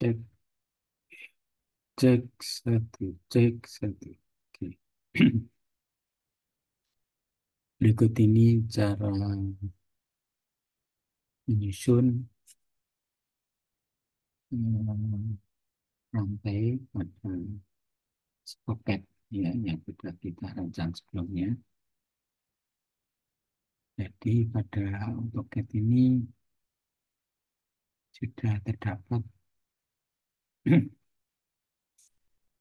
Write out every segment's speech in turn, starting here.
Cek, cek satu, cek satu. Oke. Berikut ini cara menyusun hmm, rantai pada sproket ya, yang sudah kita rancang sebelumnya. Jadi pada AutoCAD ini sudah terdapat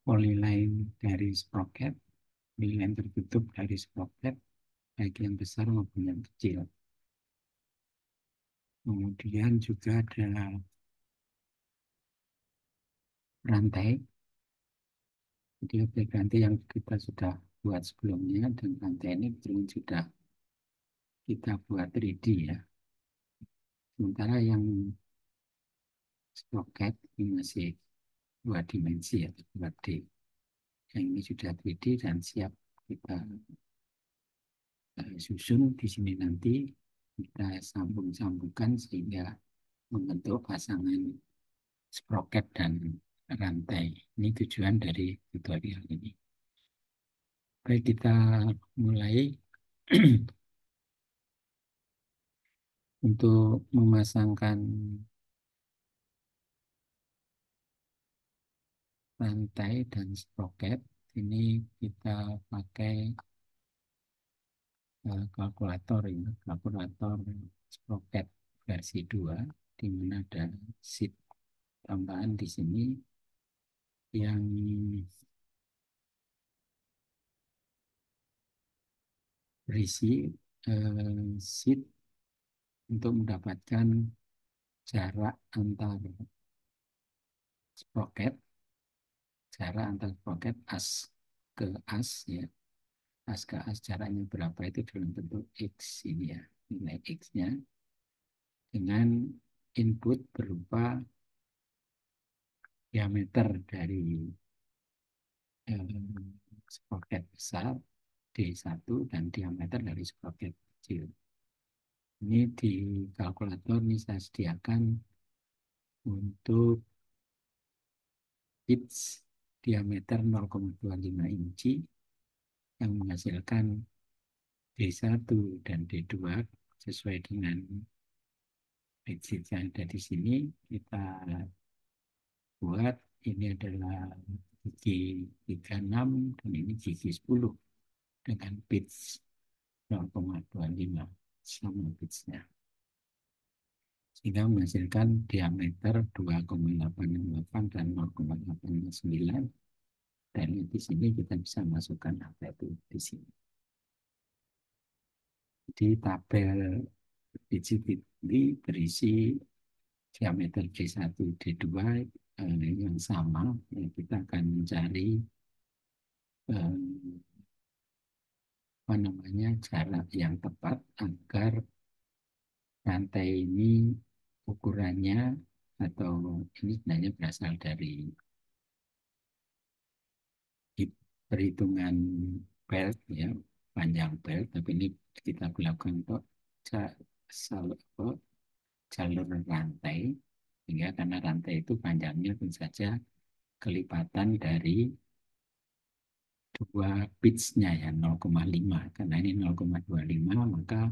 polyline dari sproket, polyline tertutup dari sproket, baik yang besar maupun yang kecil. Kemudian juga ada rantai. Jadi objek rantai yang kita sudah buat sebelumnya dan rantai ini belum sudah kita buat 3D ya. Sementara yang sproket ini masih 2 dimensi atau 2D. Yang ini sudah 3D dan siap kita susun di sini nanti kita sambung-sambungkan sehingga membentuk pasangan sproket dan rantai. Ini tujuan dari tutorial ini. Baik, kita mulai. Untuk memasangkan rantai dan sproket, ini kita pakai kalkulator ini, kalkulator sproket versi 2, di mana ada sheet tambahan di sini yang berisi sheet untuk mendapatkan jarak antar sproket, jarak antar sproket as ke as ya, as ke as jaraknya berapa itu dalam bentuk X ini ya, nilai X-nya dengan input berupa diameter dari sproket besar D1 dan diameter dari sproket kecil. Ini di kalkulator ini saya sediakan untuk pitch diameter 0,25 inci yang menghasilkan D1 dan D2 sesuai dengan pitch yang ada di sini. Kita buat ini adalah gigi 36 dan ini gigi 10 dengan pitch 0,25 sama pitchnya, sehingga menghasilkan diameter 2,88 dan 0,89, dan di sini kita bisa masukkan apa itu di sini. Di tabel digit ini berisi diameter D1, D2 yang sama. Kita akan mencari apa namanya jarak yang tepat agar rantai ini ukurannya, atau ini sebenarnya berasal dari perhitungan belt ya, panjang belt, tapi ini kita lakukan untuk jalur rantai, sehingga karena rantai itu panjangnya tentu saja kelipatan dari dua pitch-nya ya, 0,5. Karena ini 0,25, maka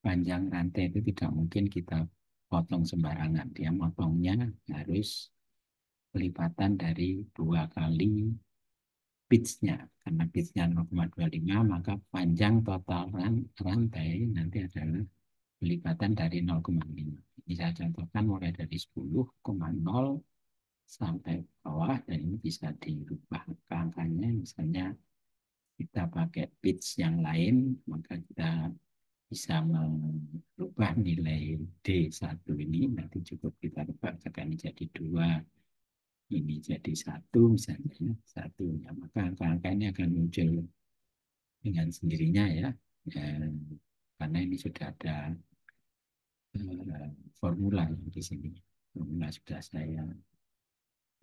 panjang rantai itu tidak mungkin kita potong sembarangan. Dia potongnya harus kelipatan dari 2 kali pitch-nya. Karena pitch-nya 0,25, maka panjang total rantai nanti adalah kelipatan dari 0,5. Ini saya contohkan mulai dari 10,0 sampai bawah, dan ini bisa dirubah angkanya. Misalnya kita pakai pitch yang lain, maka kita bisa merubah nilai D1 ini, nanti cukup kita rubah akan jadi 2, ini jadi 1 misalnya, satunya, maka angka-angka ini akan muncul dengan sendirinya ya, karena ini sudah ada formula di sini. Formula sudah saya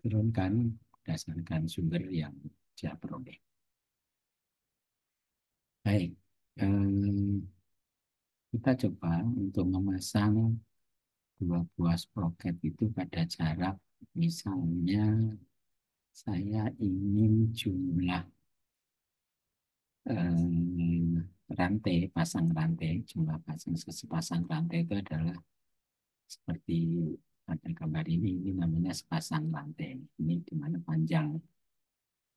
turunkan berdasarkan sumber yang saya peroleh. Baik, kita coba untuk memasang dua buah sprocket itu pada jarak, misalnya saya ingin jumlah rantai, pasang rantai, jumlah pasang sepasang rantai itu adalah seperti pada gambar ini namanya sepasang rantai. Ini di mana panjang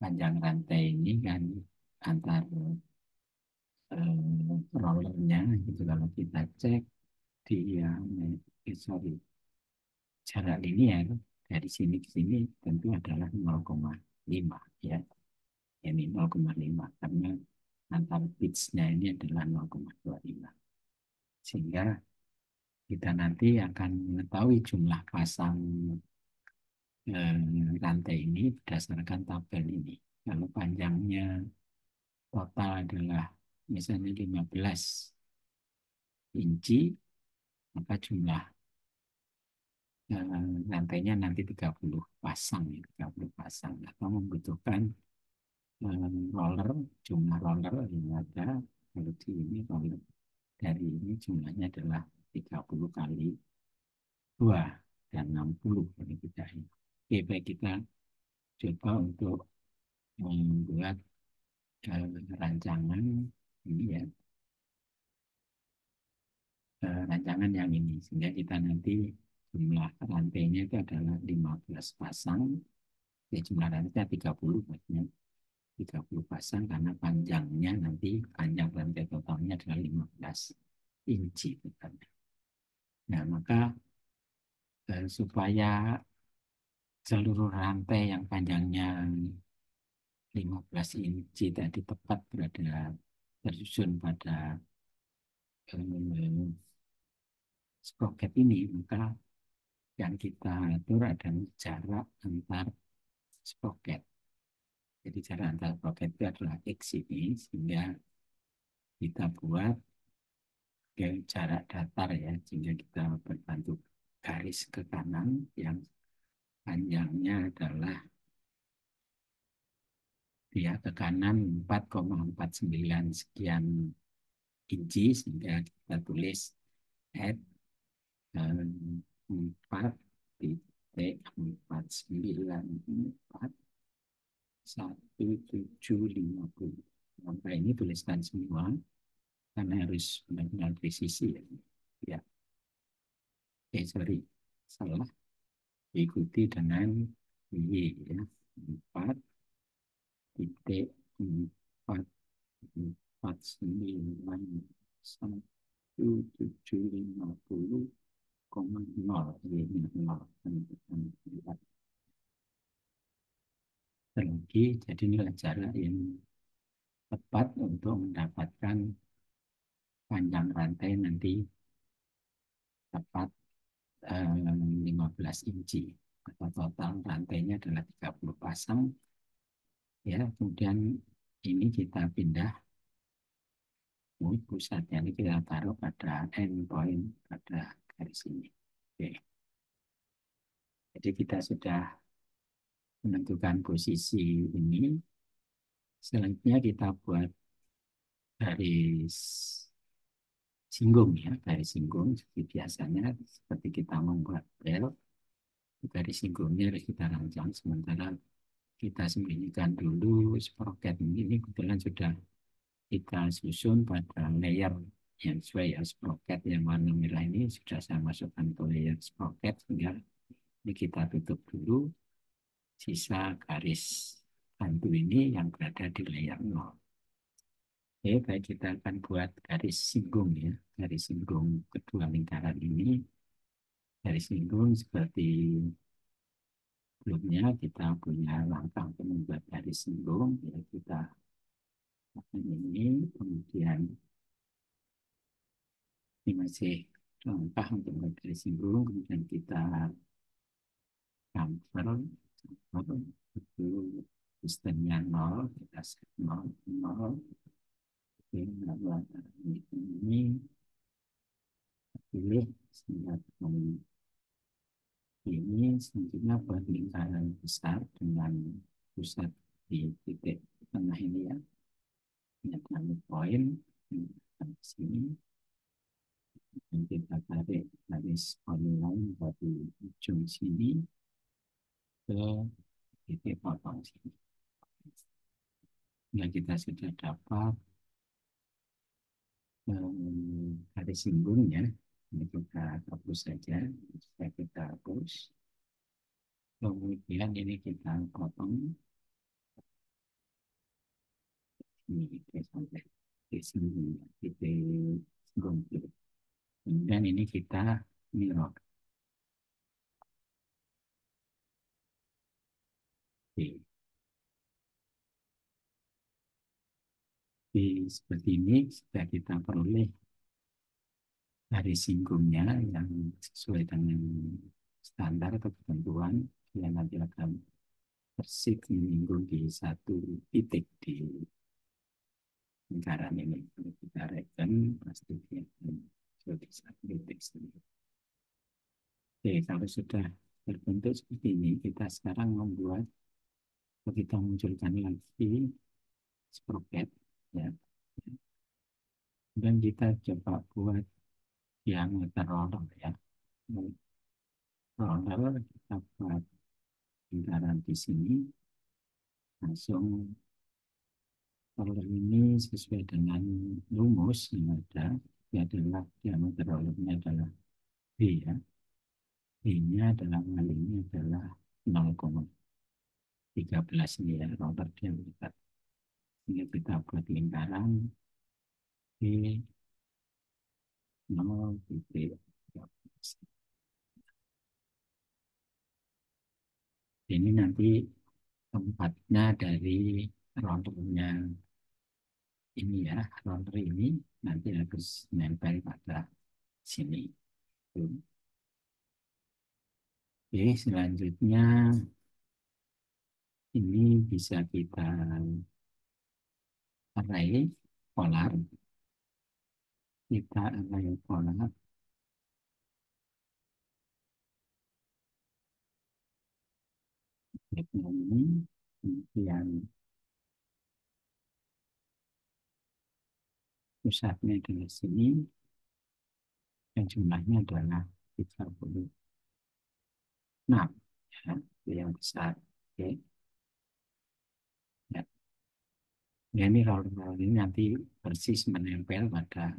panjang rantai ini kan antar rollernya gitu. Kalau kita cek dia sorry, jarak linear dari sini ke sini tentu adalah 0,5 ya. Ini 0,5 karena antar pitch-nya ini adalah 0,25. Sehingga kita nanti akan mengetahui jumlah pasang rantai ini berdasarkan tabel ini. Kalau panjangnya total adalah misalnya 15 inci, maka jumlah rantainya nanti 30 pasang, ya, 30 pasang. Atau membutuhkan roller, jumlah roller yang ada, kalau di ini roller dari ini jumlahnya adalah 30 kali 2 dan 60 ini kita ini. Oke, baik kita coba untuk membuat rancangan ini ya, rancangan yang ini sehingga kita nanti jumlah rantainya itu adalah 15 pasang ya, jumlah rantai 30 maksudnya 30 pasang karena panjangnya nanti panjang rantai totalnya adalah 15 inci bukan. Nah maka supaya seluruh rantai yang panjangnya 15 inci tadi tepat berada tersusun pada eh, sprocket ini, maka yang kita atur adalah jarak antar sprocket. Jadi jarak antar sprocket itu adalah X ini, sehingga kita buat ke jarak datar ya, sehingga kita berbentuk garis ke kanan yang panjangnya adalah dia ke kanan 4,49 sekian inci, sehingga kita tulis at 4,49 1750. Maka ini tuliskan semua karena harus benar-benar presisi ya. Ya, sorry, salah. Ikuti dengan Y ya. 4,49,1750,0 Y-nya 0. Terlebih, jadi nilai jarak yang tepat untuk mendapatkan panjang rantai nanti tepat 15 inci. Atau total rantainya adalah 30 pasang. Ya, kemudian ini kita pindah pusatnya ini kita taruh pada endpoint pada garis ini. Oke. Jadi kita sudah menentukan posisi ini. Selanjutnya kita buat garis singgung ya, garis singgung seperti biasanya, seperti kita membuat bel, garis singgungnya harus kita rancang. Sementara kita sembunyikan dulu sprocket ini kebetulan sudah kita susun pada layer yang sesuai ya, sprocket yang warna merah ini sudah saya masukkan ke layer sprocket, sehingga ini kita tutup dulu sisa garis bantu ini yang berada di layer 0. Oke, baik kita akan buat garis singgung ya, garis singgung kedua lingkaran ini. Garis singgung seperti sebelumnya kita punya langkah untuk membuat garis singgung ya, kita akan ini kemudian ini masih langkah untuk membuat garis singgung, kemudian kita cancel itu sistemnya 0, kita set 0, 0. Oke, ini pilih sehingga ini selanjutnya buat lingkaran besar dengan pusat di titik tengah ini ya. Ini kami poin di sini. Dan kita tarik garis online dari ujung sini ke titik potong sini. Nah, kita sudah dapat garis singgungnya. Ini kita hapus saja. Bisa kita hapus. Kemudian ini kita potong. Ini kita sampai di sini. Titik singgung. Kemudian ini kita mirror. Oke. Seperti ini sudah kita peroleh garis singgungnya yang sesuai dengan standar atau ketentuan yang nanti akan persis menyinggung di satu titik di lingkaran ini. Kalau kita reken pasti dia akan di satu titik sendiri. Oke, kalau sudah terbentuk seperti ini, kita sekarang membuat atau kita munculkan lagi sprocket ya. Dan kita coba buat diameter roller ya. Roller kita buat lingkaran di sini langsung. Kalau ini sesuai dengan rumus yang ada, ini adalah diameter rollernya adalah B ya. B-nya adalah kali ini adalah 0,13 ini ya, roller diameter. Ini kita buat lingkaran B 0,13. Ini nanti tempatnya dari rollernya ini ya, roller ini nanti harus nempel pada sini. Oke, selanjutnya ini bisa kita array polar. Kita array polar. Ini, kemudian pusatnya adalah sini, dan jumlahnya adalah 36. Ya, itu yang besar. Oke. Ya. Ya, ini roller ini nanti persis menempel pada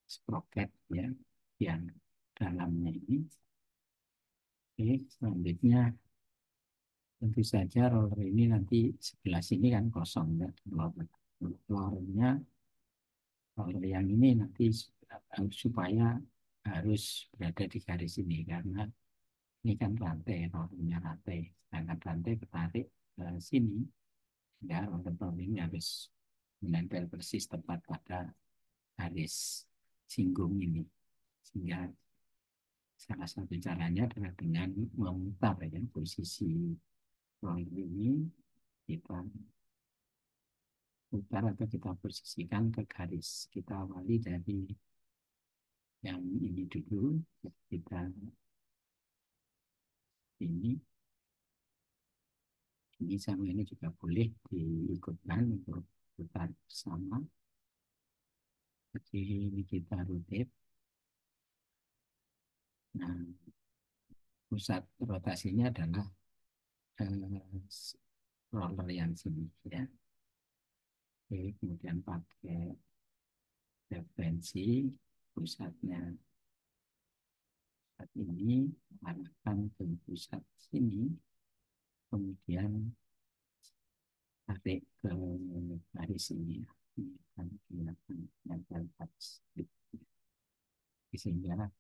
sprocket ya, yang dalamnya ini. Oke, selanjutnya tentu saja roller ini nanti sebelah sini kan kosong ya. Rollernya, roller yang ini nanti supaya harus berada di garis ini karena ini kan rantai, rollernya rantai. Sedangkan rantai ketarik ke sini, ya roller ini harus menempel persis tepat pada garis singgung ini. Sehingga salah satu caranya adalah dengan memutar ya, posisi roller ini kita putar atau kita posisikan ke garis. Kita awali dari yang ini dulu, kita ini sama ini juga boleh diikutkan untuk putar bersama. Jadi ini kita rotate. Nah, pusat rotasinya adalah roller yang sini ya. Oke, kemudian pakai referensi pusatnya saat ini arahkan ke pusat sini, kemudian tarik ke garis ini ya. Ini akan digunakan nempel garis sehingga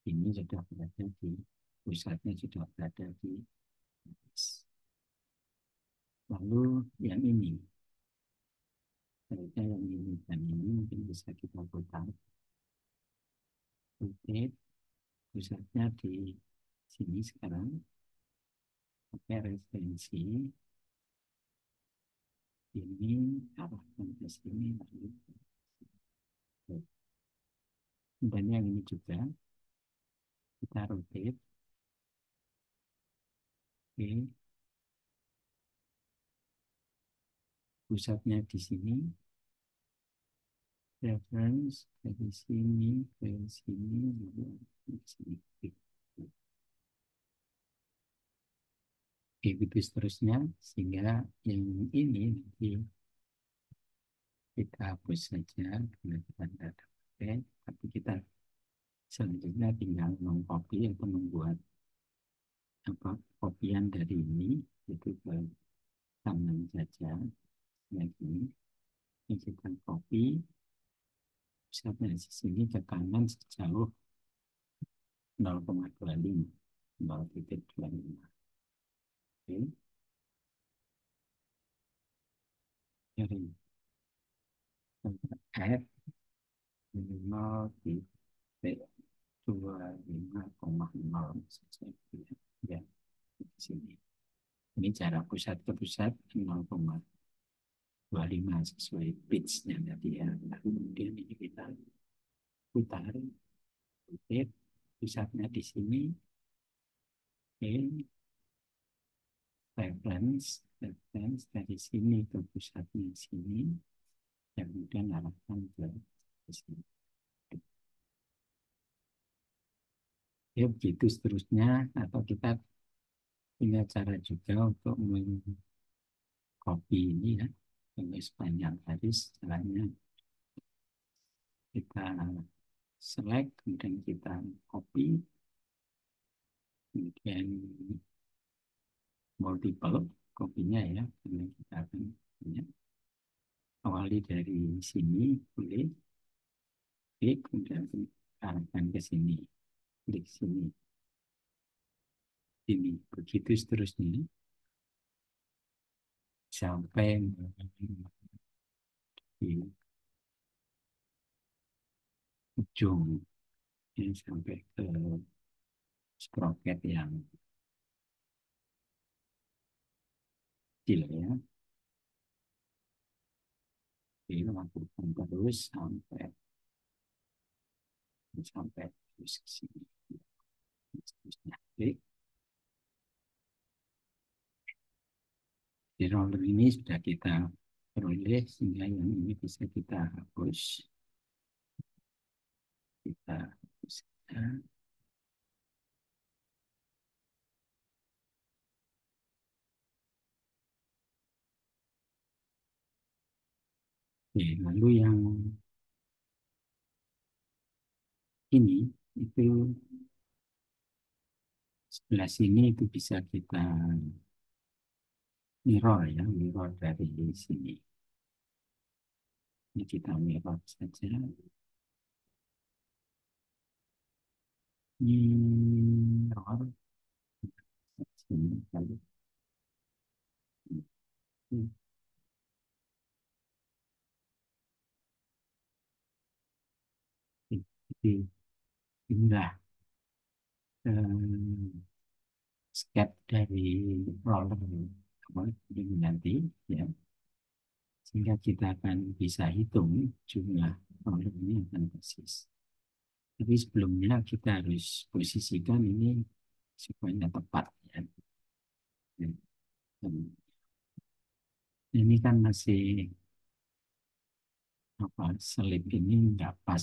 ini sudah berada di pusatnya, sudah berada di garis. Lalu yang ini, selanjutnya yang ini dan ini mungkin bisa kita putar. Oke, pusatnya di sini sekarang. Pakai referensi ini arahkan ke sini lalu. Dan yang ini juga kita rotate. Oke, pusatnya di sini. reference dari sini ke sini, lalu di sini. Oke, begitu seterusnya, sehingga yang ini nanti kita hapus saja karena kita tidak pakai, tapi kita selanjutnya tinggal mengcopy atau membuat apa kopian dari ini itu ke kanan saja lagi. Ini kita copy pusat dari sini ke kanan sejauh 0,25 0,25. Oke, dari F minimal titik 25,0 saja ya di sini. Ini cara pusat ke pusat 0,25 sesuai pitch-nya tadi ya. Nah, kemudian ini kita putar, kutip, pusatnya di sini. Oke, reference dari sini ke pusatnya sini, dan kemudian arahkan ke sini. Ya, begitu seterusnya, atau kita punya cara juga untuk mengcopy ini ya, untuk sepanjang garis, caranya kita select, kemudian kita copy, kemudian multiple copy-nya ya, karena kita akan punya awali dari sini, boleh klik, kemudian arahkan ke sini, klik sini, sini, begitu seterusnya sampai di ujung ya, sampai ke sprocket yang kecil ya. Jadi lakukan terus sampai sampai terus ke sini. Seterusnya klik. Di roller ini sudah kita peroleh sehingga yang ini bisa kita hapus. Kita hapus saja. Oke, lalu yang ini itu sebelah sini itu bisa kita mirror ya, mirror dari sini. Ini kita mirror saja. Mirror sini lalu jadi inilah eh, sketch dari roller apa ini nanti ya, sehingga kita akan bisa hitung jumlah roller ini akan persis. Tapi sebelumnya kita harus posisikan ini supaya tepat ya. Dan ini kan masih apa selip ini nggak pas,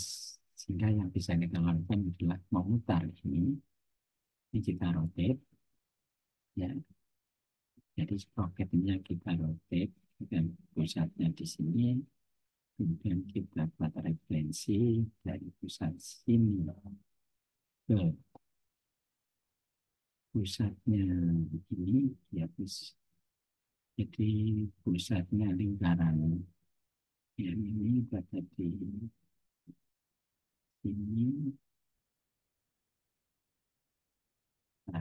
sehingga yang bisa kita lakukan adalah memutar ini kita rotate ya. Jadi sprocketnya kita rotate dan pusatnya di sini, kemudian kita buat referensi dari pusat sini ke pusatnya ini ya, jadi pusatnya lingkaran yang ini berada di sini. Nah,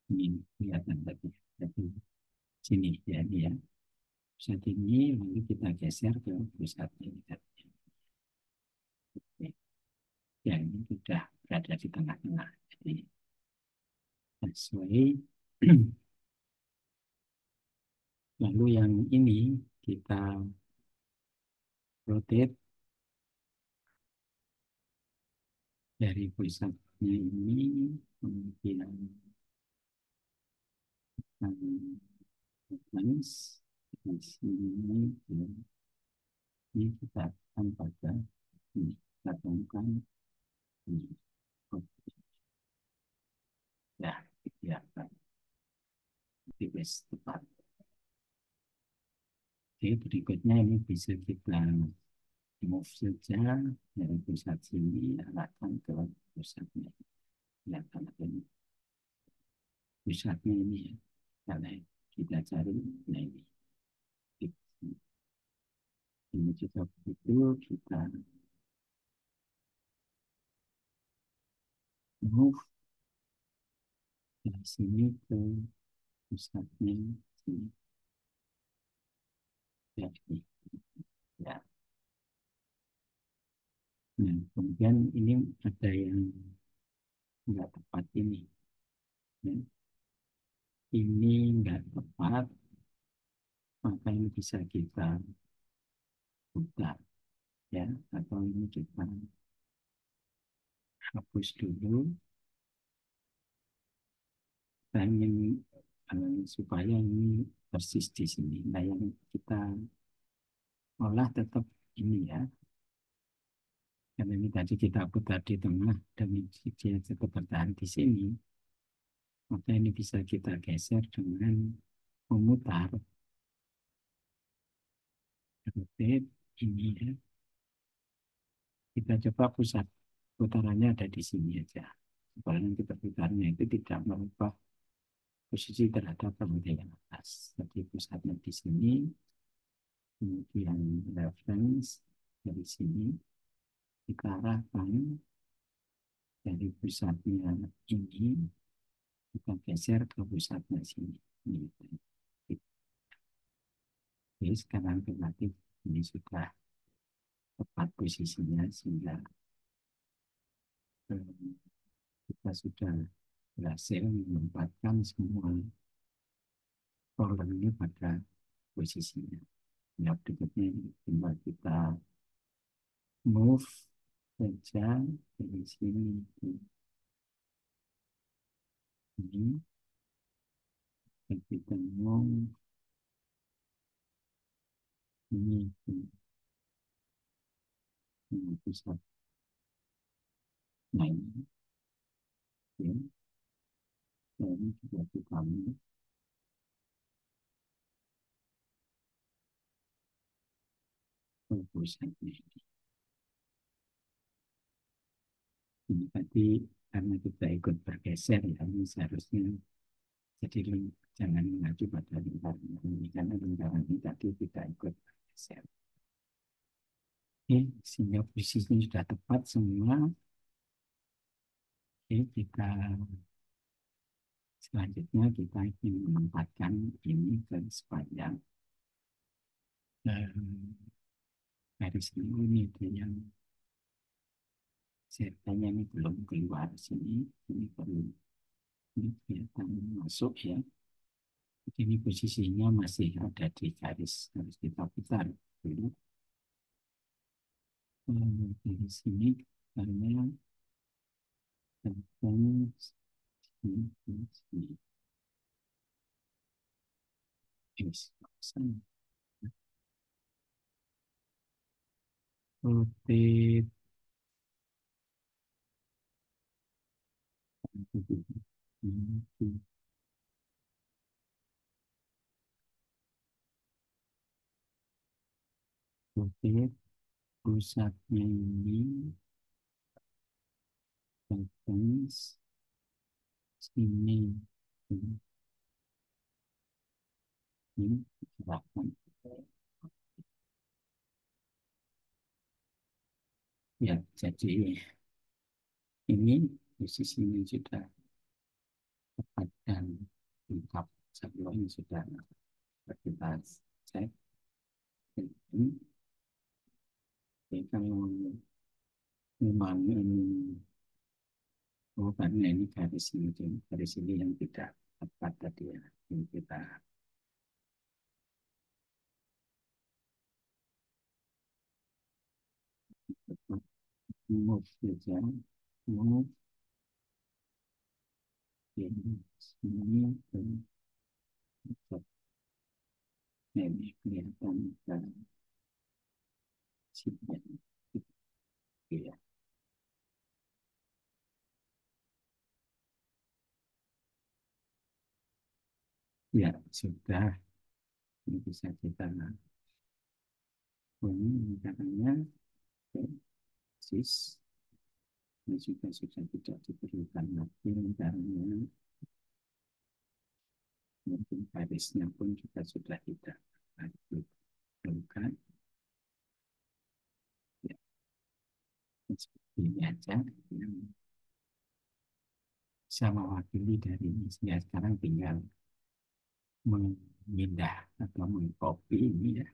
ini kelihatan tadi dari sini ya, ini ya pusat ini, lalu kita geser ke pusatnya ya, ini sudah berada di tengah-tengah, jadi sesuai. Lalu yang ini kita rotate dari pusatnya ini, kemudian reference di sini ya, ini kita akan pada ini kita temukan ini. Oke, ya, ya, tipis tepat. Oke, berikutnya ini bisa kita move saja dari pusat sini arahkan ke pusatnya. Kelihatan ini pusatnya ini ya. Karena kita cari, nah ini juga begitu kita move dari sini ke pusatnya sini ya, ya. Nah, kemudian ini ada yang nggak tepat ini ya. Ini nggak tepat, maka ini bisa kita buka ya, atau ini kita hapus dulu. Kita ingin supaya ini persis di sini. Nah, yang kita olah tetap ini ya, karena ini tadi kita putar di tengah dan dia tetap bertahan di sini, maka ini bisa kita geser dengan memutar rotate ini ya. Kita coba pusat putarannya ada di sini aja, supaya nanti perputarannya itu tidak merubah posisi terhadap rantai yang atas. Jadi pusatnya di sini, kemudian reference dari sini kita arahkan dari pusatnya ini, kita geser ke pusatnya sini. Ini. Oke, sekarang relatif ini sudah tepat posisinya sehingga eh, kita sudah berhasil menempatkan semua program ini pada posisinya. Ya, berikutnya tinggal kita move saja dari sini ke ini, dan kita move ini ke ini pusat. Nah ini, ya, dan juga kita move ke pusatnya. Ini tadi karena kita ikut bergeser ya, ini seharusnya jadi jangan mengacu pada lingkaran ini karena lingkaran ini tadi tidak ikut bergeser. Oke, sehingga posisinya sudah tepat semua. Oke, kita selanjutnya kita ingin menempatkan ini ke sepanjang garis ini ada yang sertanya ini belum keluar sini, ini perlu ini kelihatan masuk ya. Ini posisinya masih ada di garis, harus kita putar dulu. Dari sini karena tentang sini, sini. Yes. Rotate rotate pusatnya ini reference sini ini silahkan ya. Jadi ini posisinya sudah tepat dan lengkap. Sebelum ini sudah kita cek ini. Jadi kalau memang ini karena ini garis ini yang tidak tepat tadi ya, yang kita move saja, move ini sini ke ini kelihatan sipnya. Ya, ya sudah. Ini bisa kita ini katanya sis ini juga sudah tidak diperlukan lagi karena mungkin garisnya pun juga sudah tidak diperlukan. Ya, seperti ini aja yang bisa mewakili dari ini. Ya, sekarang tinggal memindah atau mengcopy ini ya.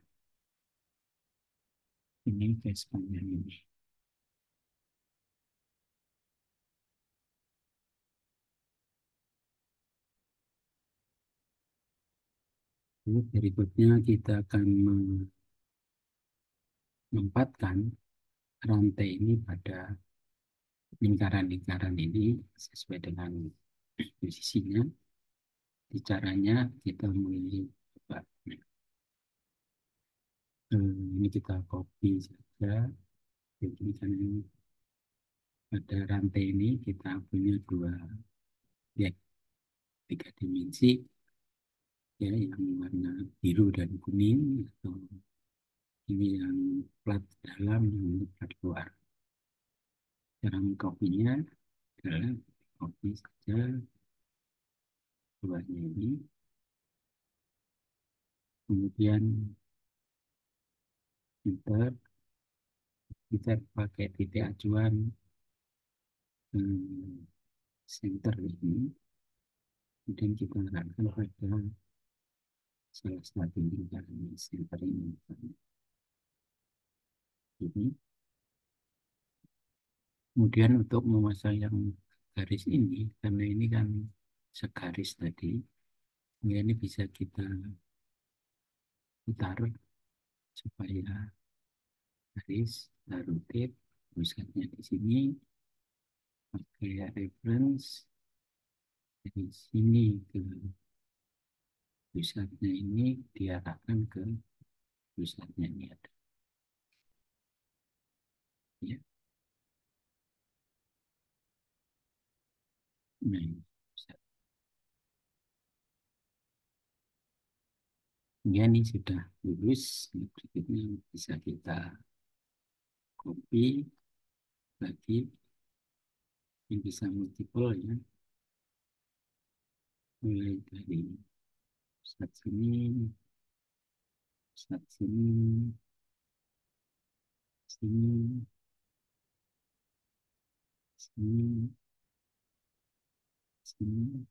Ini ke sepanjang ini. Lalu berikutnya kita akan menempatkan rantai ini pada lingkaran-lingkaran ini sesuai dengan posisinya. Di caranya kita mulai coba ini kita copy saja. Jadi kan ini pada rantai ini kita punya dua ya tiga dimensi ya yang warna biru dan kuning atau ini yang plat dalam yang plat luar. Cara mengcopinya adalah copy saja keluarnya ini, kemudian enter, kita pakai titik acuan center ini, kemudian kita arahkan pada salah satu lingkaran center ini, ini. Kemudian untuk memasang yang garis ini, karena ini kan segaris tadi, ya ini bisa kita putar supaya garis taruh tip pusatnya di sini, pakai reference dari sini ke pusatnya ini diarahkan ke pusatnya ini ada ya. Nah, ini pusat. Ya, ini sudah lulus. Ini berikutnya bisa kita copy lagi. Ini bisa multiple ya. Mulai dari pusat sini, pusat sini, sini, sini, sini.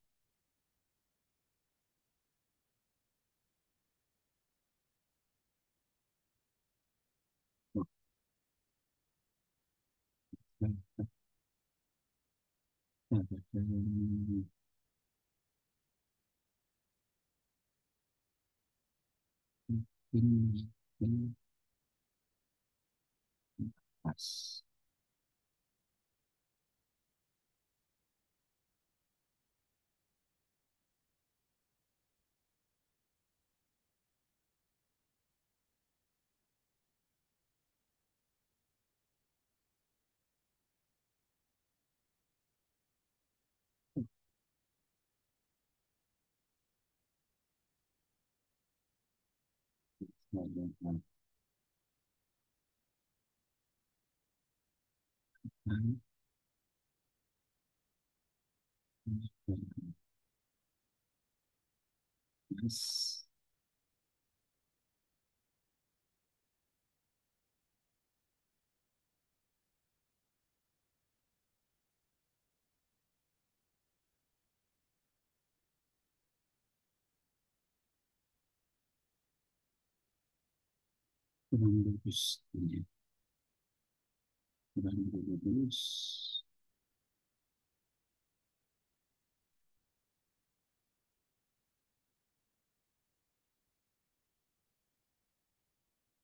Oh, ini pas. Mas, kurang bagus. Ya, kurang bagus.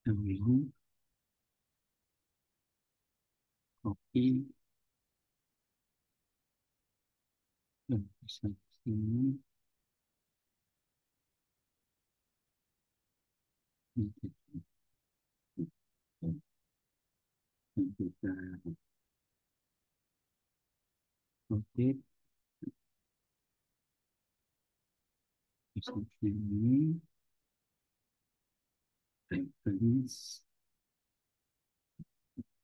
Ulang, copy, dan bisa sini. kita oke ini reference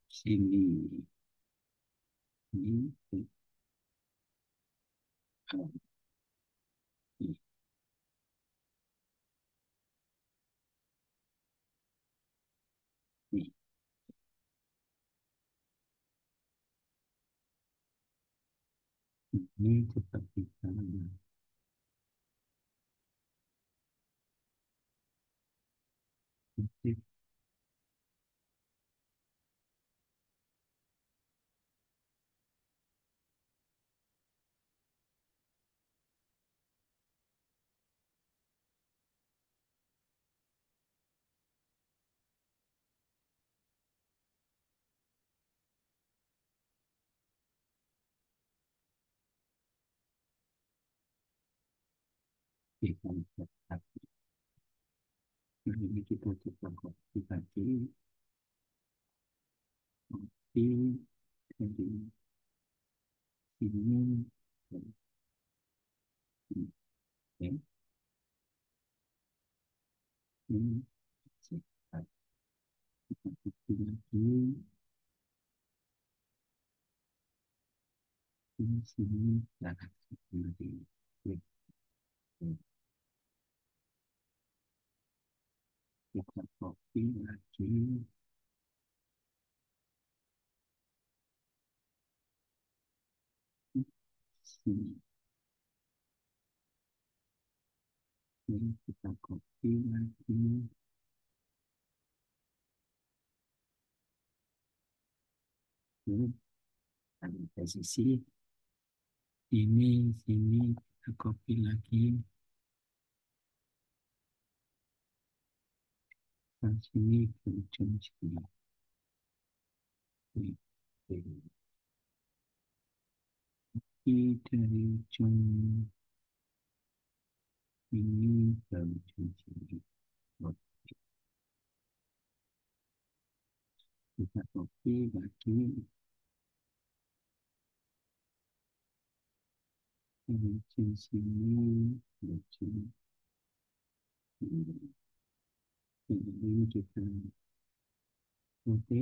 sini ini ini ini cepat kita oke kita cepat ini kita coba copy lagi copy dari sini oke ini cepat kita copy lagi ini sini dan seperti klik kita copy lagi sini ini kita copy lagi ini ada posisi ini sini kita copy lagi ke sini ke ujung sini ini dari ujung ini ke ujung sini. Oke, kita copy lagi ke ujung sini ke ujung ini. Ini kita oke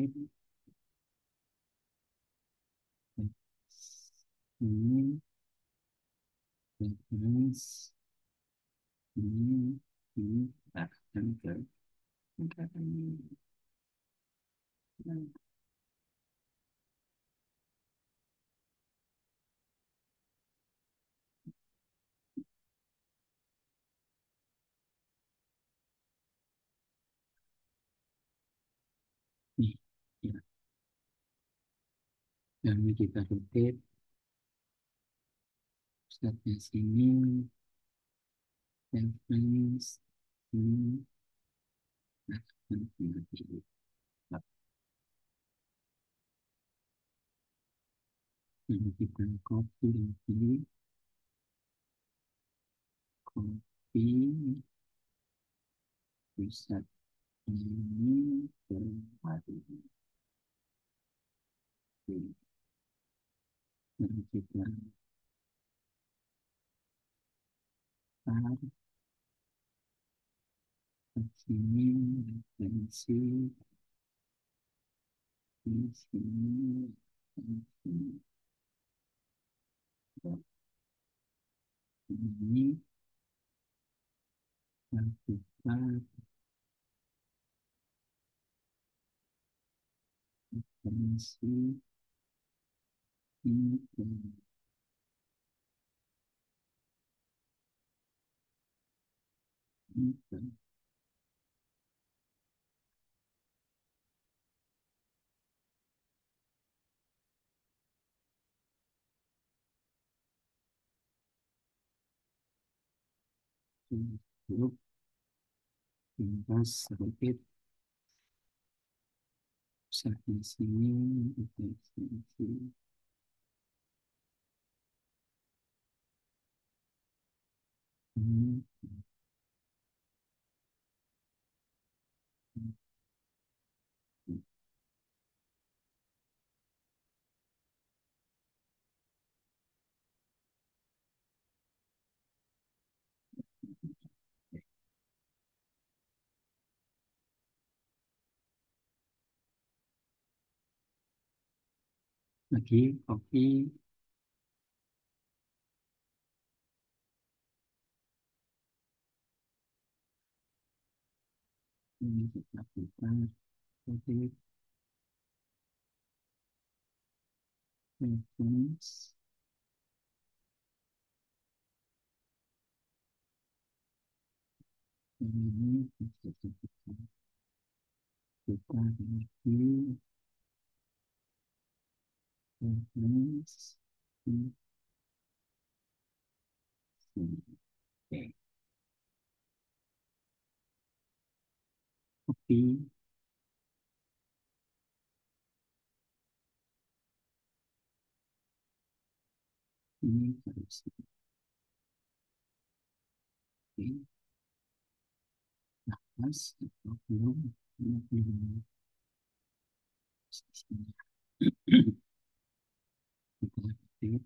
ini reference ini akan ke negara ini. Nah, ini ya, dan ini kita rotate pusatnya sini reference ini akan menjadi ini kita copy lagi copy pusat ini ke hari ini dan kita taruh ke sini referensi di sini di sini dan ini dan kita referensi ini dan ini dan grup bebas sedikit pusat di sini itu sini ini lagi kopi. Ini kita buka kopi preference. Ini kita buka lagi preference. Oke, kopi ini harus di atas atau belum, ini belum posisinya. Kita ketik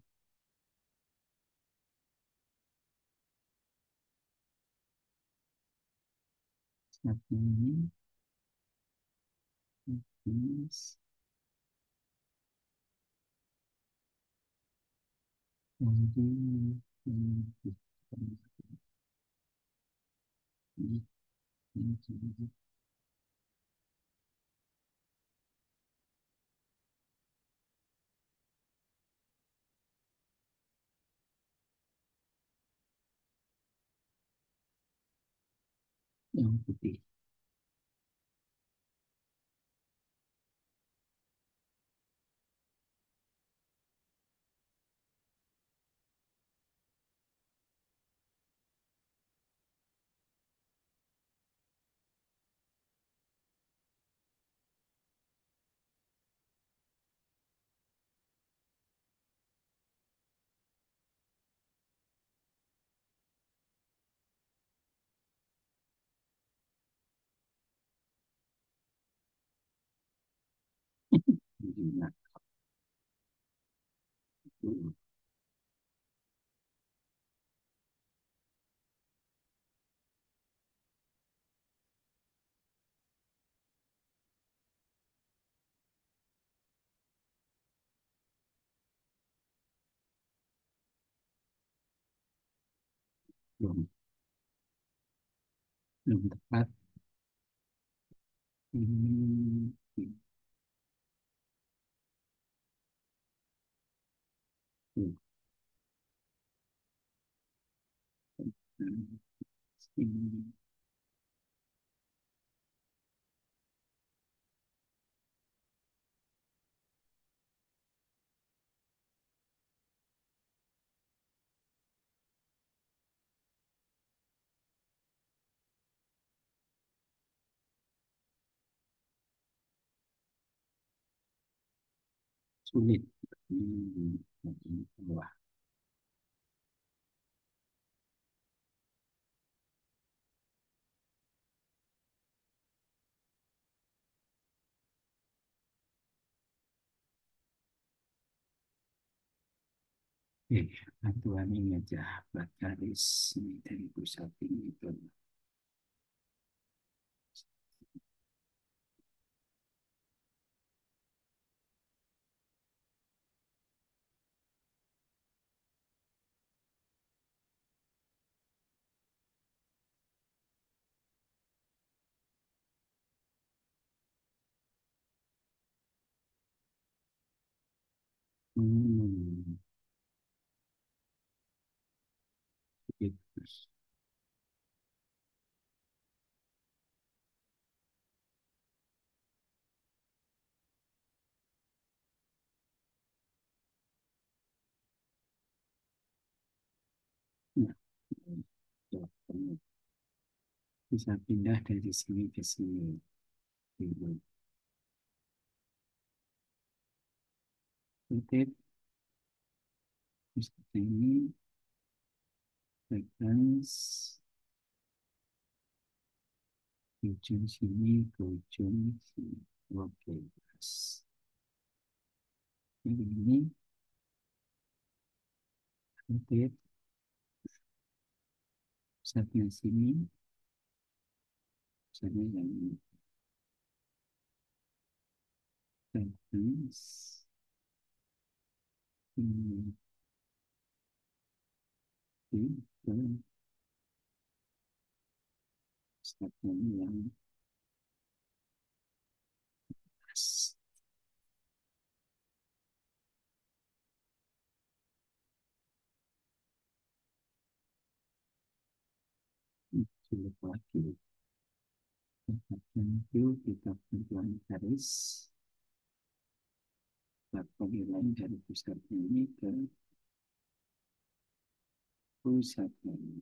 satu ini, jadi ini, ini, yang putih. Nah, itu belum belum tepat. Ini itu. Nah, ini sulit. Ini bawah. Oke, aturan ini aja buat garis ini dari pusat ini itu. Hmm, itu. Nah, itu. Bisa pindah dari sini ke sini. Gitu. Oke, seperti ini. Reference ujung sini ke ujung sini. Oke, pas. Ini update pusatnya sini, pusatnya yang ini. Reference Hmm, itu statement yang pas. Sulit lagi. Itu kita tentukan garis penilaian dari pusat ini ke pusat ini.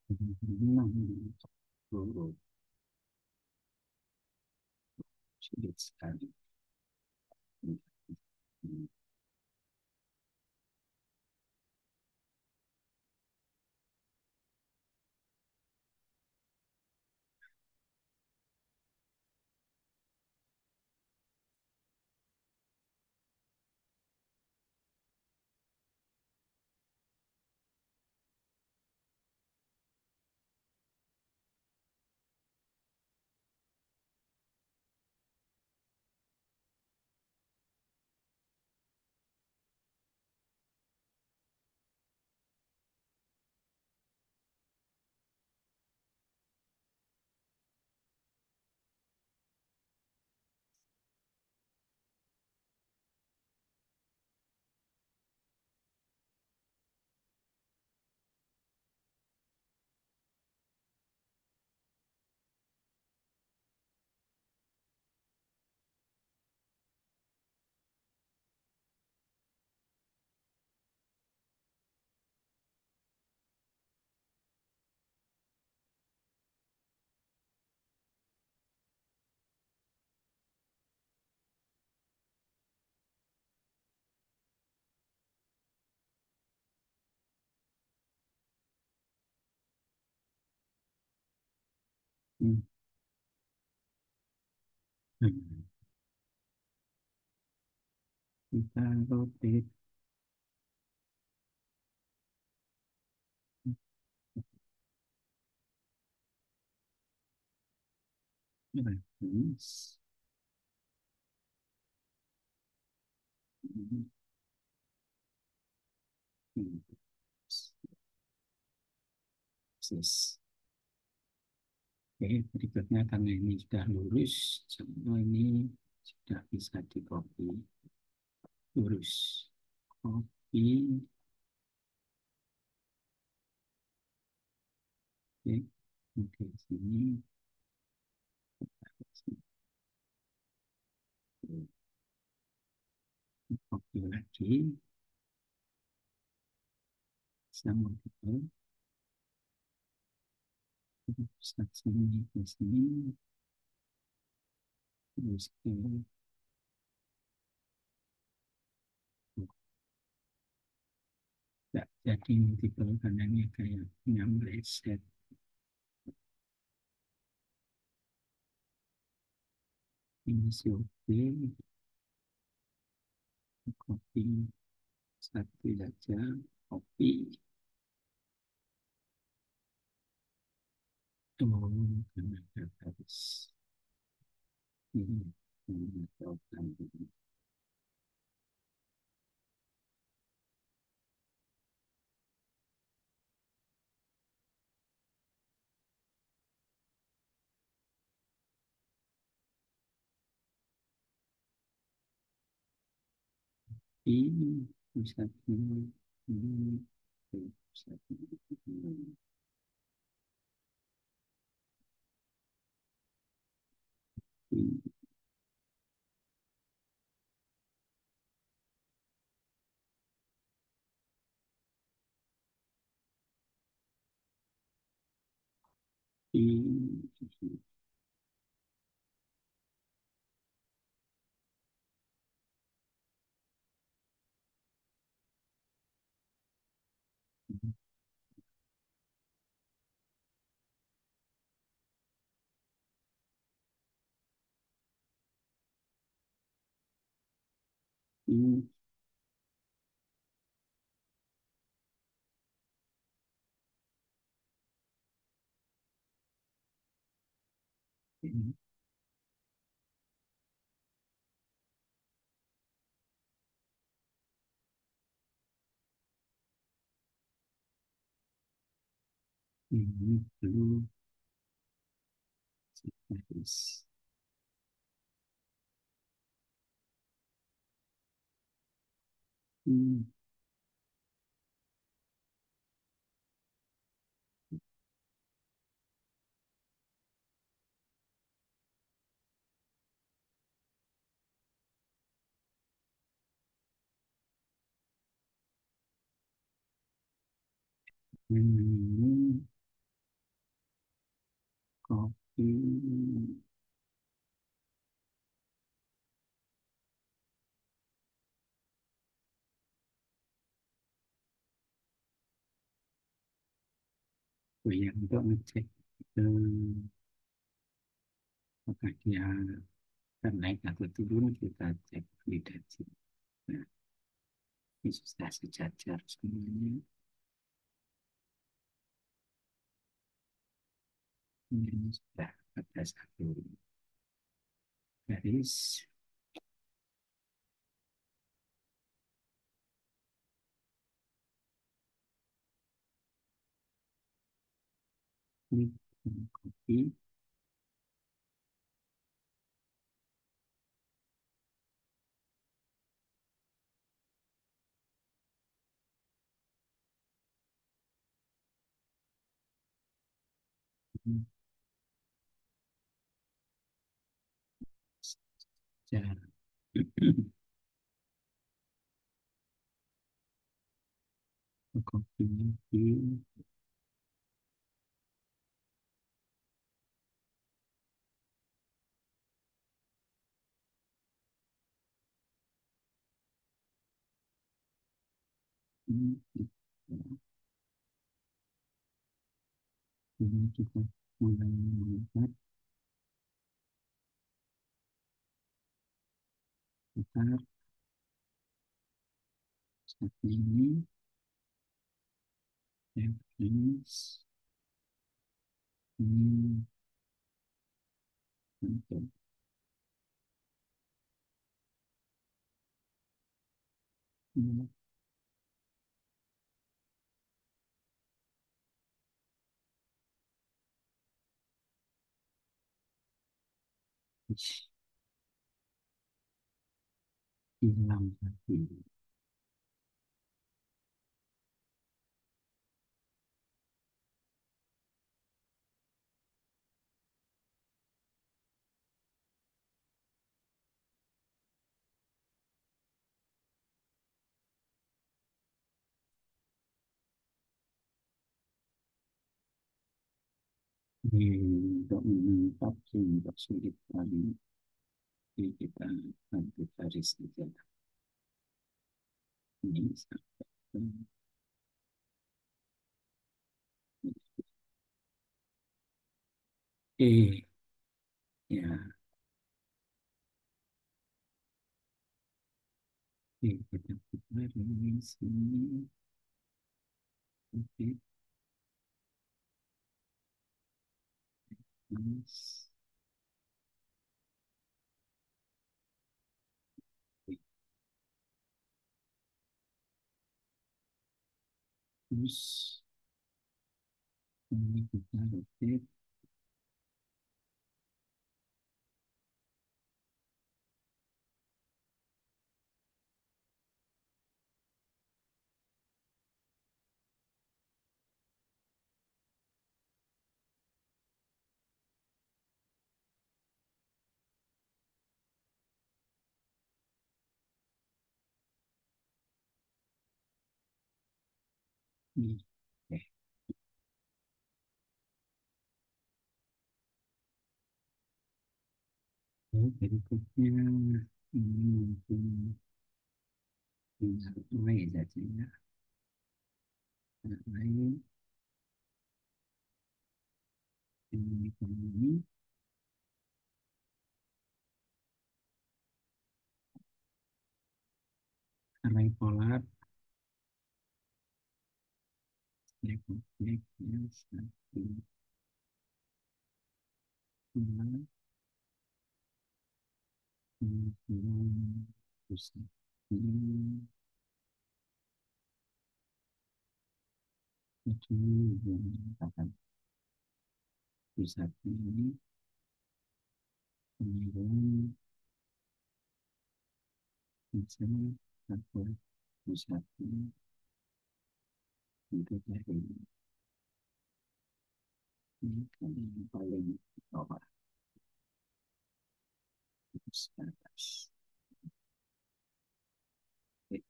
Nah, oh, sulit sekali. Hmm. Hmm. Kita rotate reference. Hmm. Yes. Oke, berikutnya karena ini sudah lurus, semua ini sudah bisa di copy lurus. Copy, oke, oke, sini, copy lagi, sama kita, start sini ke sini, terus ke tidak jadi multiple karena ini kayak 16 set. Ini oke, copy satu saja, copy. Oh, karena database ini program ini. Ini bisa ini bisa ini ini Hmm, hmm, Blue Paris. Hmm, hmm, Kopi. Yang untuk ngecek apakah dia akan naik atau turun, kita cek validasi. Nah, ini sudah sejajar semuanya. Ini sudah ada satu garis. Ini kopi. Sejajar. Kopinya di ini. Ini kita mulai melihat sekitar saat ini reference ini untuk hilang tadi. Ini untuk mengungkap sehingga sulit kali. Jadi kita nanti garis saja. Ini sampai ya, kita putar ini sini. Oke, terus terus ini kita rotate. Ini. Oke. Berikutnya ini mungkin tinggal mulai saja ya. Lain ini array polar select objeknya satu dua kemudian pusat ini itu yang akan pusat ini kemudian bisa atau pusat ini untuk dari ini kan yang paling bawah terus ke atas. Oke.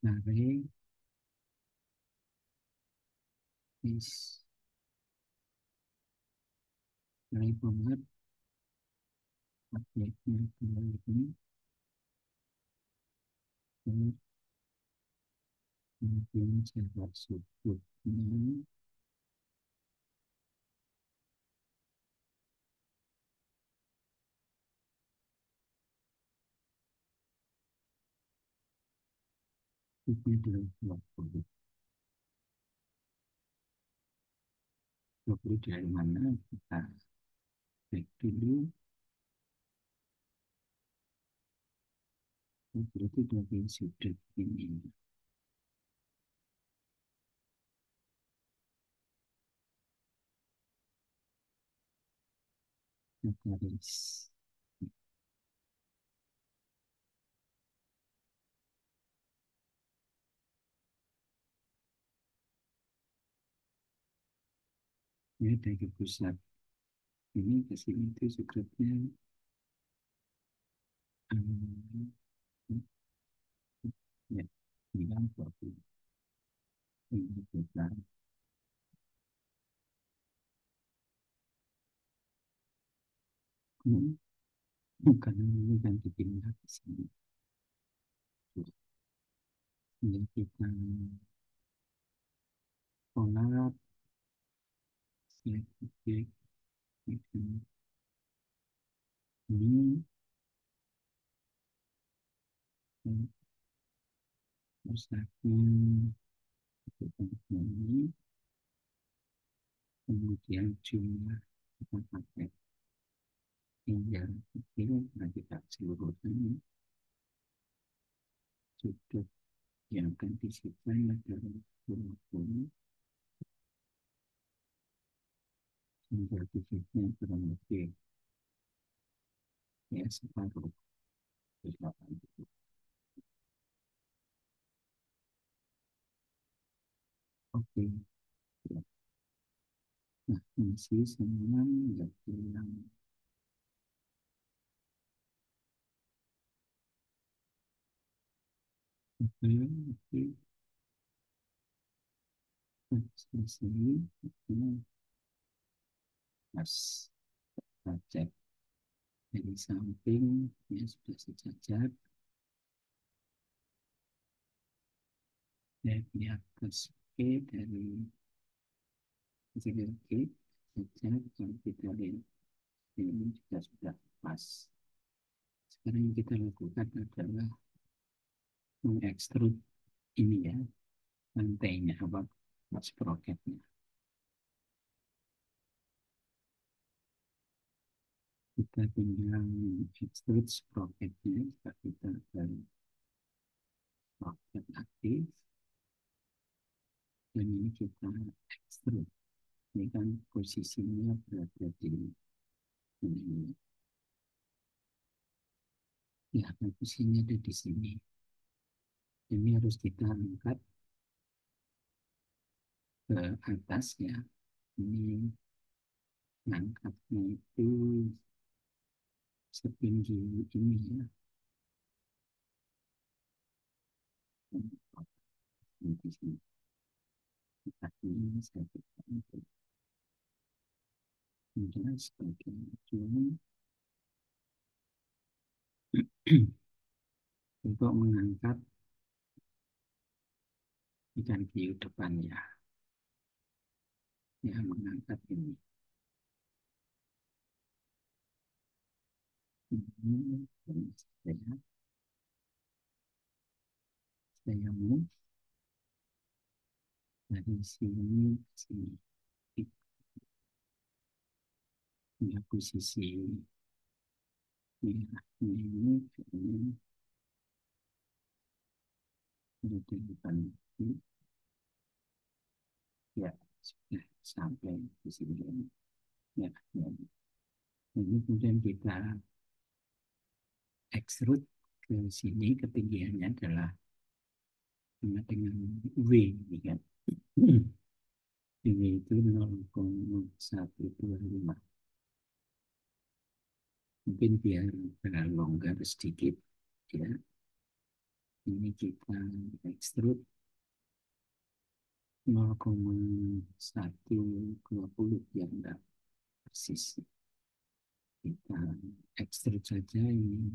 Array is array polar objeknya kembali ini kemudian cara sudutnya itu adalah 20. 20 dari mana kita cek dulu. Oh, berarti dari sudut ini garis ini dari pusat ini ke sini itu sudutnya um, ya bilang 20 ini kita karena ini kan dipindah ke sini. Ini kita pola select objek ini pusatnya ini kemudian jumlah kita pakai tinggal kecil nah kita seluruhnya sudut yang akan disita adalah 20 tinggal sudutnya kurang lebih ya separuh 80. Oke ya. Nah fungsi semua nggak bilang oke oke selesai ini pas kita cek dari samping ya sudah sejajar dari atas P dari segi Oke saja kalau kita lihat ini juga sudah pas. Sekarang yang kita lakukan adalah mengekstrud ini ya lantainya apa sproketnya. Kita tinggal ekstrud sproketnya. Kita dari sproket aktif dan ini kita ekstrud. Ini kan posisinya berada di ini. Ya, posisinya ada di sini. Ini harus kita angkat ke atas ya. Ini ngangkatnya itu setinggi ini ya. Di sini. Ini saya berikan sebagai ujung. untuk mengangkat ikan hiu depannya, ya mengangkat ini. Ini saya mau dari sini ke sini. Ini posisi merah ini di depan ini. Ya, sudah sampai di sini. Ya, ya. Ini kemudian kita extrude ke sini, ketinggiannya adalah sama dengan W, ini kan. W itu 0,125. Mungkin biar longgar sedikit, ya. Ini kita extrude 0,120 biar enggak persis. Kita ekstrud saja ini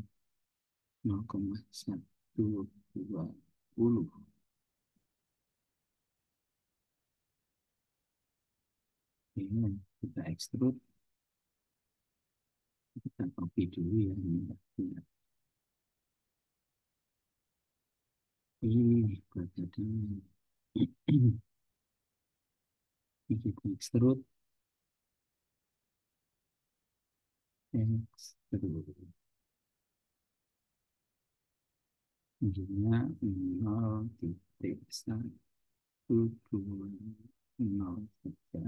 0,120. Ini kita ekstrud, kita copy dulu ya ini. Ini bagian ini kita ekstrud, ekstrud. Ujungnya 0,120 saja.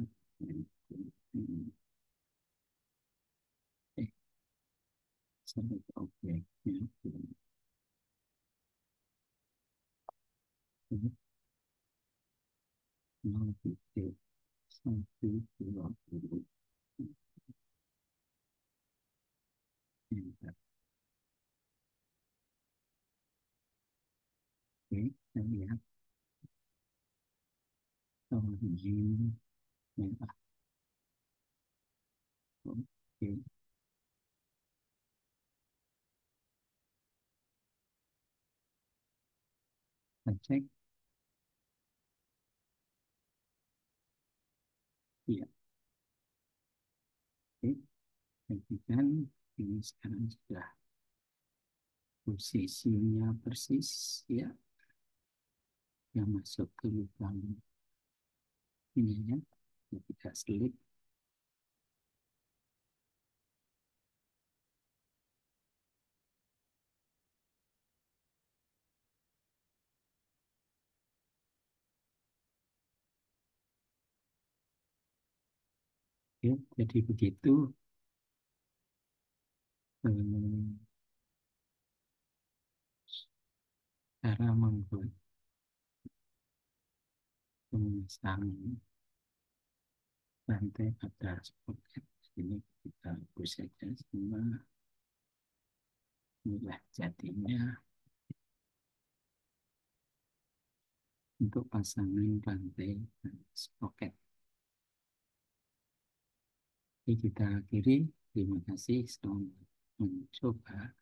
Eh, sampai ke objeknya. 0,120. Oke, kita lihat. Oh, ini merah. Oke, kita cek. Iya, oke. Perhatikan ini sekarang sudah posisinya persis, ya, yang masuk ke lubang ininya, ya, tidak selip. Ya, jadi begitu eh, cara membuat pemesan rantai pada sprocket. Ini kita hapus saja semua. Inilah jadinya untuk pasangan rantai dan sprocket. Jadi kita akhiri. Terima kasih selamat mencoba.